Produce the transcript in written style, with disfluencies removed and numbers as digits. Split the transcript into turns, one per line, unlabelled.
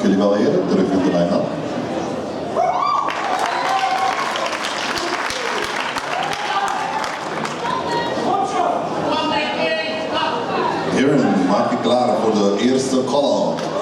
jullie wel heren, terug in de line-up. Heren, maak je klaar voor de eerste call-out.